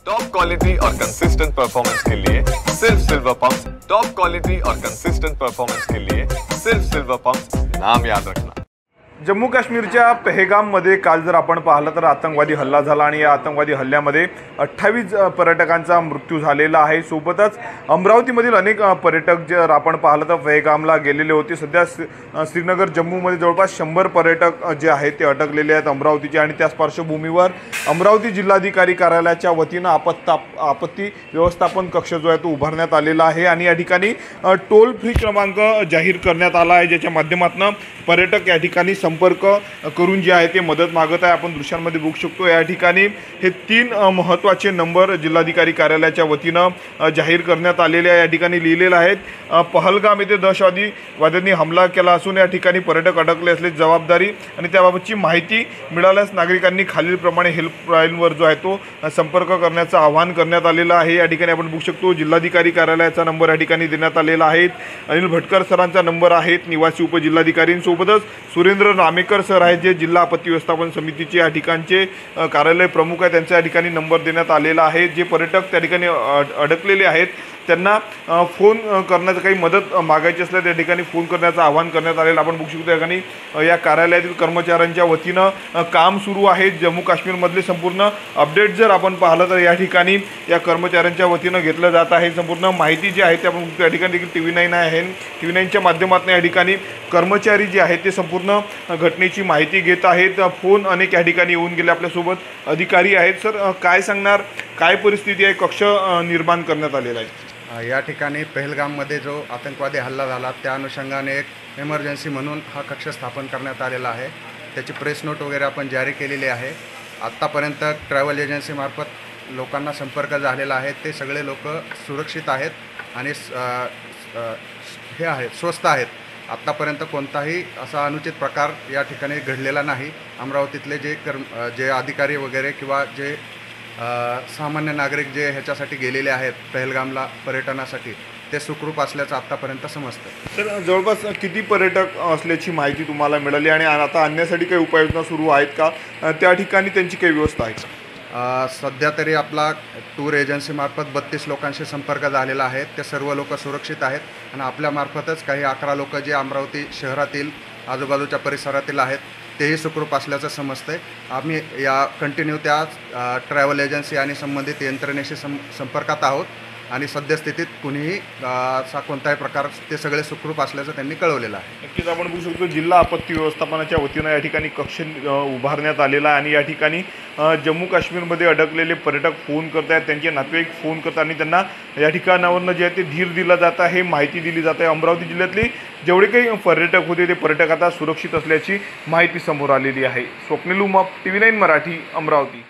Top quality और consistent performance के लिए सिर्फ सिल्वर पंप्स। टॉप क्वालिटी और कंसिस्टेंट परफॉर्मेंस के लिए सिर्फ सिल्वर पंप्स, नाम याद रखना। जम्मू काश्मीरच्या पहलगाममध्ये काल जर आपण पाहिलं तर आतंकवादी हल्ला झाला आणि या आतंकवादी हल्ल्यामध्ये 28 पर्यटकांचा मृत्यू झालेला आहे। सोबतच अमरावतीमधील अनेक पर्यटक जर आपण पाहिलं तर पहलगामला गेलेले होते। सध्या श्रीनगर जम्मूमध्ये जवळपास 100 पर्यटक जे आहेत ते अटकलेले आहेत अमरावतीचे आणि त्याच पार्श्वभूमीवर अमरावती जिल्हाधिकारी कार्यालयाच्या वतीने आपत्ती व्यवस्थापन कक्ष जो आहे तो उभारण्यात आलेला आहे आणि या ठिकाणी टोल फ्री क्रमांक जाहीर करण्यात आला आहे, ज्याच्या माध्यमातून पर्यटक या ठिकाणी संपर्क करून जे आहे ते मदत मागत आहे। आपण दृश्यांमध्ये बघू शकतो या ठिकाणी हे 3 महत्त्वाचे नंबर जिल्हाधिकारी कार्यालयाच्या वतीने जाहीर करण्यात आलेले आहे। या ठिकाणी लिहिलेले आहेत, पहलगाम येथे दहशतवाद्यांनी हमला केला असून या ठिकाणी पर्यटक अडकले असल्याची जबाबदारी आणि त्याबाबतची माहिती मिळाल्यास नागरिकांनी खालीलप्रमाणे हेल्पलाईनवर जो आहे तो संपर्क करण्याचं आवाहन करण्यात आलेलं आहे। या ठिकाणी आपण बघू शकतो जिल्हाधिकारी कार्यालयाचा नंबर या ठिकाणी देण्यात आलेला आहे। अनिल भटकर सरांचा नंबर आहे, निवासी उपजिल्हाधिकारींसोबतच सुरेंद्र रामेकर सर आहेत जे जिल्हा आपत्ती व्यवस्थापन समितीचे या ठिकाणचे कार्यालय प्रमुख आहेत, त्यांचा या ठिकाणी नंबर देण्यात आलेला आहे। जे पर्यटक त्या ठिकाणी अडकलेले आहेत त्यांना फोन करण्याचं काही मदत मागायची असल्यास त्या ठिकाणी फोन करण्याचं आवाहन करण्यात आलेलं आपण बघू शकतो। या ठिकाणी या कार्यालयातील कर्मचाऱ्यांच्या वतीनं काम सुरू आहे। जम्मू काश्मीरमधले संपूर्ण अपडेट जर आपण पाहिलं तर या ठिकाणी या कर्मचाऱ्यांच्या वतीनं घेतलं जात आहे। संपूर्ण माहिती जी आहे ते आपण त्या ठिकाणी TV9 आहे, TV9च्या माध्यमातून या ठिकाणी कर्मचारी जे आहेत ते संपूर्ण घटनेची माहिती घेत आहेत। फोन अनेक या ठिकाणी येऊन गेले, आपल्यासोबत अधिकारी आहेत। सर काय सांगणार, काय परिस्थिती आहे, कक्ष निर्माण करण्यात आलेला आहे? या ठिकाणी पहलगाममध्ये जो आतंकवादी हल्ला झाला त्या अनुषंगाने एक इमर्जन्सी म्हणून हा कक्ष स्थापन करण्यात आलेला आहे। त्याची प्रेस नोट वगैरे आपण जारी केलेली आहे। आत्तापर्यंत ट्रॅव्हल एजन्सीमार्फत लोकांना संपर्क झालेला आहे, ते सगळे लोक सुरक्षित आहेत आणि हे आहेत, स्वस्त आहेत। आत्तापर्यंत कोणताही असा अनुचित प्रकार या ठिकाणी घडलेला नाही। अमरावतीतले जे अधिकारी वगैरे किंवा जे सामान्य नागरिक जे ह्याच्यासाठी गेलेले आहेत पहलगामला पर्यटनासाठी ते सुखरूप असल्याचं आत्तापर्यंत समजतं। तर जवळपास किती पर्यटक असल्याची माहिती तुम्हाला मिळाली आणि आता आणण्यासाठी काही उपाययोजना सुरू आहेत का? त्या ठिकाणी त्यांची काही व्यवस्था आहे का? सध्या तरी आपला टूर एजन्सीमार्फत 32 लोकांशी संपर्क झालेला आहे। ते सर्व लोक सुरक्षित आहेत आणि आपल्यामार्फतच काही 11 लोक जे अमरावती शहरातील आजूबाजूच्या परिसरातील आहेत तेही सुखरूप असल्याचं समजतंय। आम्ही या कंटिन्यू त्या ट्रॅव्हल एजन्सी आणि संबंधित यंत्रणेशी संपर्कात आहोत आणि सद्यस्थितीत कुणीही असा कोणताही प्रकार ते सगळे सुखरूप असल्याचं त्यांनी कळवलेलं आहे। नक्कीच आपण बघू शकतो जिल्हा आपत्ती व्यवस्थापनाच्या वतीनं या ठिकाणी कक्ष उभारण्यात आलेला आहे आणि या ठिकाणी जम्मू काश्मीरमध्ये अडकलेले पर्यटक फोन करत आहेत, त्यांचे नातेवाईक फोन करतात आणि त्यांना या ठिकाणावरनं जे आहे ते धीर दिला जात आहे, माहिती दिली जाते। अमरावती जिल्ह्यातले जेवढे काही पर्यटक होते ते पर्यटक आता सुरक्षित असल्याची माहिती समोर आलेली आहे। स्वप्नील उमाप, TV9 मराठी, अमरावती।